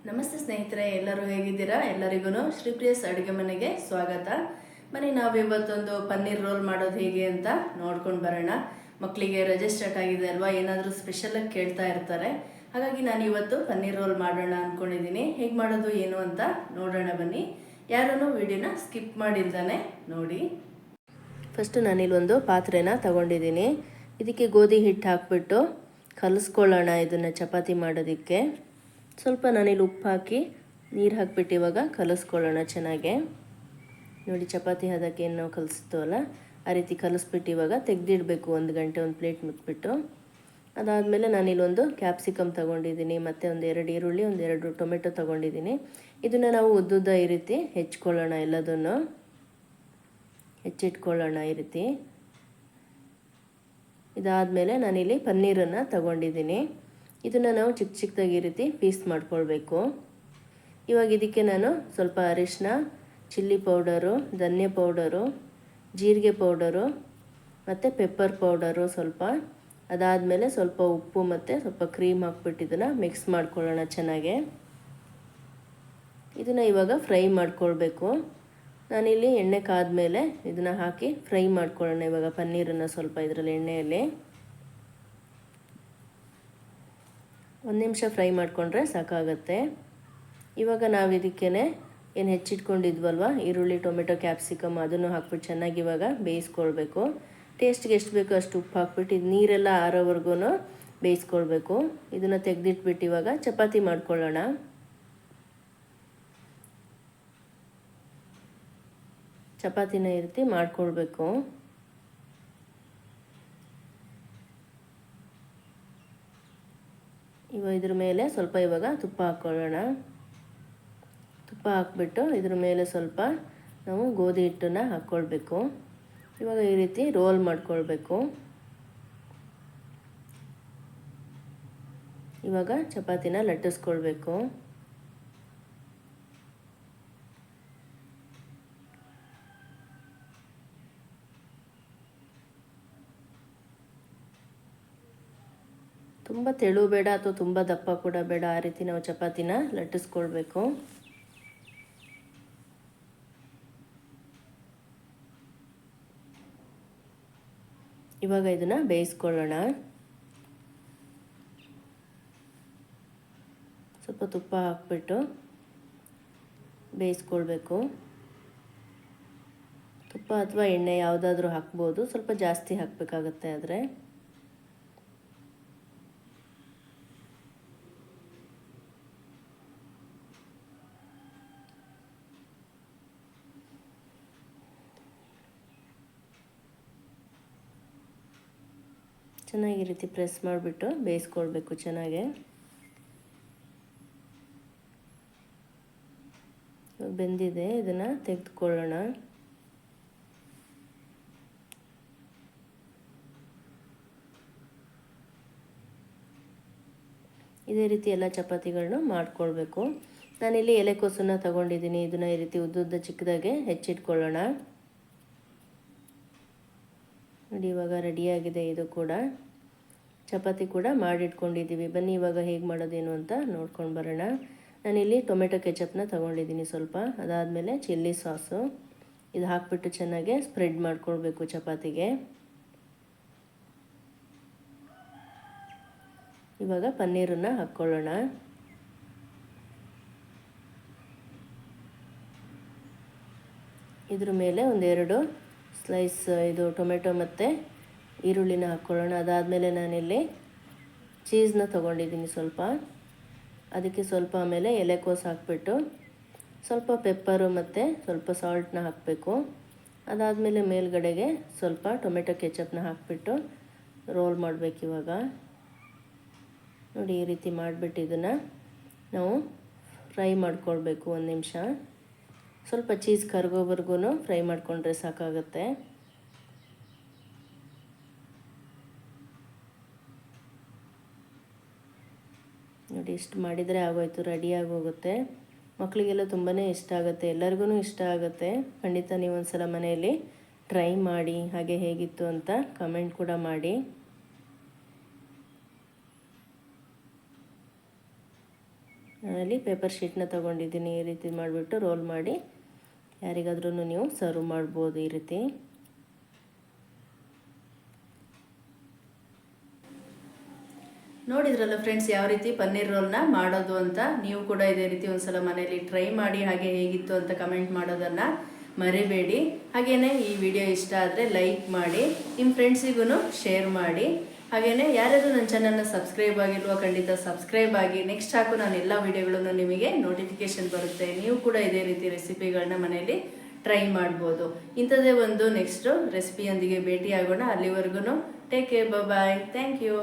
ನಮಸ್ತೆ ಸ್ನೇಹಿತರೆ, ಎಲ್ಲರೂ ಹೇಗಿದ್ದೀರಾ? ಎಲ್ಲರಿಗೂ ಶ್ರೀಪ್ರಿಯಸ್ ಅಡುಗೆ ಮನೆಗೆ ಸ್ವಾಗತ. ಬನ್ನಿ ನಾವಿವತ್ತೊಂದು ಪನ್ನೀರ್ ರೋಲ್ ಮಾಡೋದು ಹೇಗೆ ಅಂತ ನೋಡ್ಕೊಂಡು ಬರೋಣ. ಮಕ್ಕಳಿಗೆ ರಜೆ ಸ್ಟಾರ್ಟ್ ಆಗಿದೆ ಅಲ್ವಾ, ಏನಾದರೂ ಸ್ಪೆಷಲಾಗಿ ಕೇಳ್ತಾ ಇರ್ತಾರೆ. ಹಾಗಾಗಿ ನಾನು ಇವತ್ತು ಪನ್ನೀರ್ ರೋಲ್ ಮಾಡೋಣ ಅಂದ್ಕೊಂಡಿದ್ದೀನಿ. ಹೇಗೆ ಮಾಡೋದು ಏನು ಅಂತ ನೋಡೋಣ ಬನ್ನಿ. ಯಾರನ್ನು ವಿಡಿಯೋನ ಸ್ಕಿಪ್ ಮಾಡಿಲ್ದಾನೆ ನೋಡಿ. ಫಸ್ಟು ನಾನಿಲ್ಲೊಂದು ಪಾತ್ರೆನ ತಗೊಂಡಿದ್ದೀನಿ. ಇದಕ್ಕೆ ಗೋಧಿ ಹಿಟ್ಟು ಹಾಕ್ಬಿಟ್ಟು ಕಲಿಸ್ಕೊಳ್ಳೋಣ ಇದನ್ನು ಚಪಾತಿ ಮಾಡೋದಕ್ಕೆ. ಸ್ವಲ್ಪ ನಾನಿಲ್ಲಿ ಉಪ್ಪು ಹಾಕಿ ನೀರು ಹಾಕಿಬಿಟ್ಟು ಇವಾಗ ಕಲಿಸ್ಕೊಳ್ಳೋಣ ಚೆನ್ನಾಗೆ. ನೋಡಿ, ಚಪಾತಿ ಹದಕ್ಕೆ ಏನು ನಾವು ಕಲಿಸ್ತೀವಲ್ಲ ಆ ರೀತಿ ಕಲಿಸ್ಬಿಟ್ಟು ಇವಾಗ ತೆಗೆದಿಡಬೇಕು. 1 ಗಂಟೆ ಒಂದು ಪ್ಲೇಟ್ ಮುಟ್ಬಿಟ್ಟು. ಅದಾದಮೇಲೆ ನಾನಿಲ್ಲೊಂದು ಕ್ಯಾಪ್ಸಿಕಮ್ ತೊಗೊಂಡಿದ್ದೀನಿ, ಮತ್ತು ಒಂದು 2 ಈರುಳ್ಳಿ, ಒಂದು 2 ಟೊಮೆಟೊ ತೊಗೊಂಡಿದ್ದೀನಿ. ಇದನ್ನು ನಾವು ಉದ್ದುದ್ದ ಈ ರೀತಿ ಹೆಚ್ಕೊಳ್ಳೋಣ, ಎಲ್ಲದನ್ನು ಹೆಚ್ಚಿಟ್ಕೊಳ್ಳೋಣ ಈ ರೀತಿ. ಇದಾದಮೇಲೆ ನಾನಿಲ್ಲಿ ಪನ್ನೀರನ್ನು ತಗೊಂಡಿದ್ದೀನಿ. ಇದನ್ನು ನಾವು ಚಿಕ್ಕ ಚಿಕ್ಕದಾಗಿ ಈ ರೀತಿ ಪೀಸ್ ಮಾಡ್ಕೊಳ್ಬೇಕು. ಇವಾಗ ಇದಕ್ಕೆ ನಾನು ಸ್ವಲ್ಪ ಅರಿಶಿನ, ಚಿಲ್ಲಿ ಪೌಡರು, ಧನಿಯಾ ಪೌಡರು, ಜೀರಿಗೆ ಪೌಡರು ಮತ್ತು ಪೆಪ್ಪರ್ ಪೌಡರು ಸ್ವಲ್ಪ, ಅದಾದಮೇಲೆ ಸ್ವಲ್ಪ ಉಪ್ಪು ಮತ್ತು ಸ್ವಲ್ಪ ಕ್ರೀಮ್ ಹಾಕ್ಬಿಟ್ಟು ಇದನ್ನು ಮಿಕ್ಸ್ ಮಾಡ್ಕೊಳ್ಳೋಣ ಚೆನ್ನಾಗೆ. ಇದನ್ನು ಇವಾಗ ಫ್ರೈ ಮಾಡ್ಕೊಳ್ಬೇಕು. ನಾನಿಲ್ಲಿ ಎಣ್ಣೆ ಕಾದ್ಮೇಲೆ ಇದನ್ನು ಹಾಕಿ ಫ್ರೈ ಮಾಡ್ಕೊಳ್ಳೋಣ ಇವಾಗ ಪನ್ನೀರನ್ನು ಸ್ವಲ್ಪ ಇದರಲ್ಲಿ ಎಣ್ಣೆಯಲ್ಲಿ 1 ನಿಮಿಷ ಫ್ರೈ ಮಾಡಿಕೊಂಡ್ರೆ ಸಾಕಾಗತ್ತೆ. ಇವಾಗ ನಾವು ಇದಕ್ಕೇ ಏನು ಹೆಚ್ಚಿಟ್ಕೊಂಡಿದ್ವಲ್ವ ಈರುಳ್ಳಿ, ಟೊಮೆಟೊ, ಕ್ಯಾಪ್ಸಿಕಮ್ ಅದನ್ನು ಹಾಕ್ಬಿಟ್ಟು ಚೆನ್ನಾಗಿ ಇವಾಗ ಬೇಯಿಸ್ಕೊಳ್ಬೇಕು. ಟೇಸ್ಟ್ಗೆ ಎಷ್ಟು ಬೇಕೋ ಅಷ್ಟು ಉಪ್ಪು ಹಾಕ್ಬಿಟ್ಟು ಇದು ನೀರೆಲ್ಲ ಆರೋವರೆಗೂ ಬೇಯಿಸ್ಕೊಳ್ಬೇಕು. ಇದನ್ನು ತೆಗೆದಿಟ್ಬಿಟ್ಟು ಇವಾಗ ಚಪಾತಿ ಮಾಡ್ಕೊಳ್ಳೋಣ. ಚಪಾತಿನ ಈ ರೀತಿ ಮಾಡ್ಕೊಳ್ಬೇಕು. ಇದ್ರ ಮೇಲೆ ಸ್ವಲ್ಪ ಇವಾಗ ತುಪ್ಪ ಹಾಕ್ಕೊಳ್ಳೋಣ. ತುಪ್ಪ ಹಾಕ್ಬಿಟ್ಟು ಇದ್ರ ಮೇಲೆ ಸ್ವಲ್ಪ ನಾವು ಗೋಧಿ ಹಿಟ್ಟನ್ನು ಹಾಕ್ಕೊಳ್ಬೇಕು. ಇವಾಗ ಈ ರೀತಿ ರೋಲ್ ಮಾಡ್ಕೊಳ್ಬೇಕು. ಇವಾಗ ಚಪಾತಿನ ಲಟ್ಟಿಸ್ಕೊಳ್ಬೇಕು. ತುಂಬ ತೆಳು ಬೇಡ ಅಥವಾ ತುಂಬ ದಪ್ಪ ಕೂಡ ಬೇಡ, ಆ ರೀತಿ ನಾವು ಚಪಾತಿನ ಲಟ್ಟಿಸ್ಕೊಳ್ಬೇಕು. ಇವಾಗ ಇದನ್ನು ಬೇಯಿಸ್ಕೊಳ್ಳೋಣ. ಸ್ವಲ್ಪ ತುಪ್ಪ ಹಾಕ್ಬಿಟ್ಟು ಬೇಯಿಸ್ಕೊಳ್ಬೇಕು. ತುಪ್ಪ ಅಥವಾ ಎಣ್ಣೆ ಯಾವುದಾದ್ರೂ ಹಾಕ್ಬೋದು, ಸ್ವಲ್ಪ ಜಾಸ್ತಿ ಹಾಕಬೇಕಾಗತ್ತೆ. ಆದರೆ ಚೆನ್ನಾಗಿ ರೀತಿ ಪ್ರೆಸ್ ಮಾಡಿಬಿಟ್ಟು ಬೇಯಿಸ್ಕೊಳ್ಬೇಕು ಚೆನ್ನಾಗೆ. ಬೆಂದಿದೆ, ಇದನ್ನು ತೆಗೆದುಕೊಳ್ಳೋಣ. ಇದೇ ರೀತಿ ಎಲ್ಲ ಚಪಾತಿಗಳನ್ನ ಮಾಡ್ಕೊಳ್ಬೇಕು. ನಾನಿಲ್ಲಿ ಎಲೆಕೋಸನ್ನು ತಗೊಂಡಿದ್ದೀನಿ. ಇದನ್ನು ಈ ರೀತಿ ಉದ್ದುದ್ದ ಚಿಕ್ಕದಾಗೆ ಹೆಚ್ಚಿಟ್ಕೊಳ್ಳೋಣ. ನೋಡಿ, ಇವಾಗ ರೆಡಿಯಾಗಿದೆ. ಇದು ಕೂಡ ಚಪಾತಿ ಕೂಡ ಮಾಡಿಟ್ಕೊಂಡಿದ್ದೀವಿ. ಬನ್ನಿ ಇವಾಗ ಹೇಗೆ ಮಾಡೋದೇನು ಅಂತ ನೋಡ್ಕೊಂಡು ಬರೋಣ. ನಾನಿಲ್ಲಿ ಟೊಮೆಟೊ ಕೆಚಪ್ನ ತಗೊಂಡಿದ್ದೀನಿ ಸ್ವಲ್ಪ, ಅದಾದಮೇಲೆ ಚಿಲ್ಲಿ ಸಾಸು ಇದು ಹಾಕ್ಬಿಟ್ಟು ಚೆನ್ನಾಗೆ ಸ್ಪ್ರೆಡ್ ಮಾಡ್ಕೊಳ್ಬೇಕು ಚಪಾತಿಗೆ. ಇವಾಗ ಪನ್ನೀರನ್ನು ಹಾಕ್ಕೊಳ್ಳೋಣ. ಇದ್ರ ಮೇಲೆ 1-2 ಸ್ಲೈಸ್ ಇದು ಟೊಮೆಟೊ ಮತ್ತು ಈರುಳ್ಳಿನ ಹಾಕ್ಕೊಳ್ಳೋಣ. ಅದಾದಮೇಲೆ ನಾನಿಲ್ಲಿ ಚೀಸ್ನ ತೊಗೊಂಡಿದ್ದೀನಿ ಸ್ವಲ್ಪ, ಅದಕ್ಕೆ ಸ್ವಲ್ಪ ಆಮೇಲೆ ಎಲೆಕೋಸು ಹಾಕ್ಬಿಟ್ಟು ಸ್ವಲ್ಪ ಪೆಪ್ಪರು ಮತ್ತು ಸ್ವಲ್ಪ ಸಾಲ್ಟ್ನ ಹಾಕಬೇಕು. ಅದಾದಮೇಲೆ ಮೇಲ್ಗಡೆಗೆ ಸ್ವಲ್ಪ ಟೊಮೆಟೊ ಕೆಚಪ್ನ ಹಾಕ್ಬಿಟ್ಟು ರೋಲ್ ಮಾಡಬೇಕು. ಇವಾಗ ನೋಡಿ, ಈ ರೀತಿ ಮಾಡಿಬಿಟ್ಟು ಇದನ್ನು ನಾವು ಫ್ರೈ ಮಾಡ್ಕೊಳ್ಬೇಕು 1 ನಿಮಿಷ. ಸ್ವಲ್ಪ ಚೀಸ್ ಕರ್ಗೋವರೆಗೂ ಫ್ರೈ ಮಾಡಿಕೊಂಡ್ರೆ ಸಾಕಾಗುತ್ತೆ. ನೋಡಿ, ಇಷ್ಟು ಮಾಡಿದರೆ ಆಗೋಯ್ತು, ರೆಡಿಯಾಗಿ ಹೋಗುತ್ತೆ. ಮಕ್ಕಳಿಗೆಲ್ಲ ತುಂಬಾ ಇಷ್ಟ ಆಗುತ್ತೆ, ಎಲ್ಲರಿಗೂ ಇಷ್ಟ ಆಗುತ್ತೆ. ಖಂಡಿತ ನೀವು ಒಂದು ಸಲ ಮನೆಯಲ್ಲಿ ಟ್ರೈ ಮಾಡಿ, ಹಾಗೆ ಹೇಗಿತ್ತು ಅಂತ ಕಮೆಂಟ್ ಕೂಡ ಮಾಡಿ. ನಾನಲ್ಲಿ ಪೇಪರ್ ಶೀಟ್ನ ತೊಗೊಂಡಿದ್ದೀನಿ. ಈ ರೀತಿ ಮಾಡಿಬಿಟ್ಟು ರೋಲ್ ಮಾಡಿ ಯಾರಿಗಾದ್ರೂ ನೀವು ಸರ್ವ್ ಮಾಡ್ಬೋದು ಈ ರೀತಿ. ನೋಡಿದ್ರಲ್ಲ ಫ್ರೆಂಡ್ಸ್, ಯಾವ ರೀತಿ ಪನ್ನೀರ್ ರೋಲ್ನ ಮಾಡೋದು ಅಂತ. ನೀವು ಕೂಡ ಇದೇ ರೀತಿ ಒಂದ್ಸಲ ಮನೆಯಲ್ಲಿ ಟ್ರೈ ಮಾಡಿ, ಹಾಗೆ ಹೇಗಿತ್ತು ಅಂತ ಕಮೆಂಟ್ ಮಾಡೋದನ್ನು ಮರಿಬೇಡಿ. ಹಾಗೆಯೇ ಈ ವಿಡಿಯೋ ಇಷ್ಟ ಆದರೆ ಲೈಕ್ ಮಾಡಿ, ನಿಮ್ಮ ಫ್ರೆಂಡ್ಸಿಗೂ ಶೇರ್ ಮಾಡಿ. ಹಾಗೆಯೇ ಯಾರ್ಯಾರು ನನ್ನ ಚಾನಲ್ನ ಸಬ್ಸ್ಕ್ರೈಬ್ ಆಗಿಲ್ವೋ ಖಂಡಿತ ಸಬ್ಸ್ಕ್ರೈಬ್ ಆಗಿ. ನೆಕ್ಸ್ಟ್ ಹಾಕು ನಾನು ಎಲ್ಲ ವಿಡಿಯೋಗಳನ್ನು ನಿಮಗೆ ನೋಟಿಫಿಕೇಶನ್ ಬರುತ್ತೆ. ನೀವು ಕೂಡ ಇದೇ ರೀತಿ ರೆಸಿಪಿಗಳನ್ನ ಮನೆಯಲ್ಲಿ ಟ್ರೈ ಮಾಡ್ಬೋದು. ಇಂಥದ್ದೇ ಒಂದು ನೆಕ್ಸ್ಟು ರೆಸಿಪಿಯೊಂದಿಗೆ ಭೇಟಿ ಆಗೋಣ. ಅಲ್ಲಿವರೆಗೂ take care, bye, thank you.